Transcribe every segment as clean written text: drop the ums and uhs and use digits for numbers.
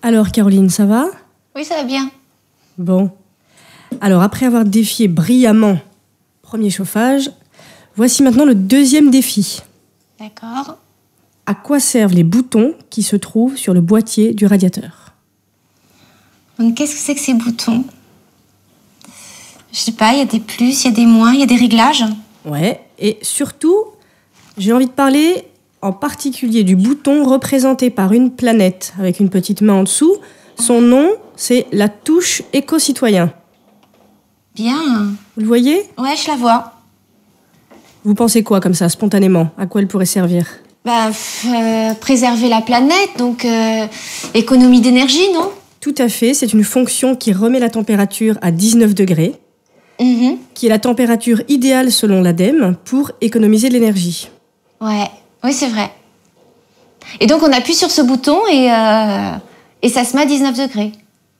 Alors Caroline, ça va? Oui, ça va bien. Bon. Alors après avoir défié brillamment premier chauffage, voici maintenant le deuxième défi. D'accord. À quoi servent les boutons qui se trouvent sur le boîtier du radiateur? Donc qu'est-ce que c'est que ces boutons? Je sais pas, il y a des plus, il y a des moins, il y a des réglages. Ouais, et surtout, j'ai envie de parler en particulier du bouton représenté par une planète avec une petite main en dessous. Son nom, c'est la touche éco-citoyen. Bien. Vous le voyez? Ouais, je la vois. Vous pensez quoi comme ça, spontanément? À quoi elle pourrait servir? Préserver la planète, donc économie d'énergie, non? Tout à fait, c'est une fonction qui remet la température à 19 degrés, qui est la température idéale selon l'ADEME pour économiser de l'énergie. Ouais, oui, c'est vrai. Et donc on appuie sur ce bouton et ça se met à 19 degrés.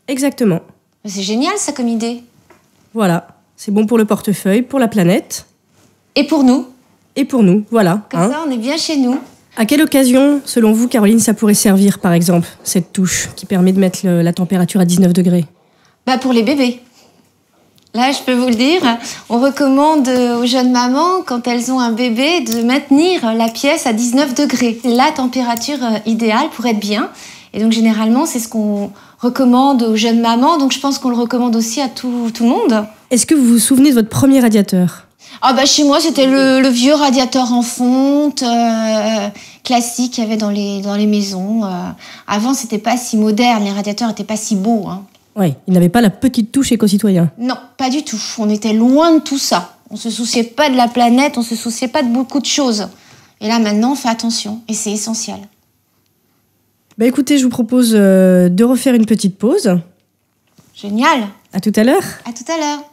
Exactement. C'est génial ça comme idée. Voilà, c'est bon pour le portefeuille, pour la planète. Et pour nous. Et pour nous, voilà. Comme ça, on est bien chez nous. À quelle occasion, selon vous, Caroline, ça pourrait servir, par exemple, cette touche qui permet de mettre la température à 19 degrés? Pour les bébés. Là, je peux vous le dire, on recommande aux jeunes mamans, quand elles ont un bébé, de maintenir la pièce à 19 degrés. C'est la température idéale pour être bien. Et donc, généralement, c'est ce qu'on recommande aux jeunes mamans. Donc, je pense qu'on le recommande aussi à tout le monde. Est-ce que vous vous souvenez de votre premier radiateur? Chez moi, c'était le vieux radiateur en fonte, classique qu'il y avait dans les maisons. Avant, c'était pas si moderne, les radiateurs étaient pas si beaux. Hein. Oui, il n'avait pas la petite touche éco-citoyen. Non, pas du tout. On était loin de tout ça. On se souciait pas de la planète, on se souciait pas de beaucoup de choses. Et là, maintenant, on fait attention. Et c'est essentiel. Écoutez, je vous propose de refaire une petite pause. Génial. À tout à l'heure. À tout à l'heure.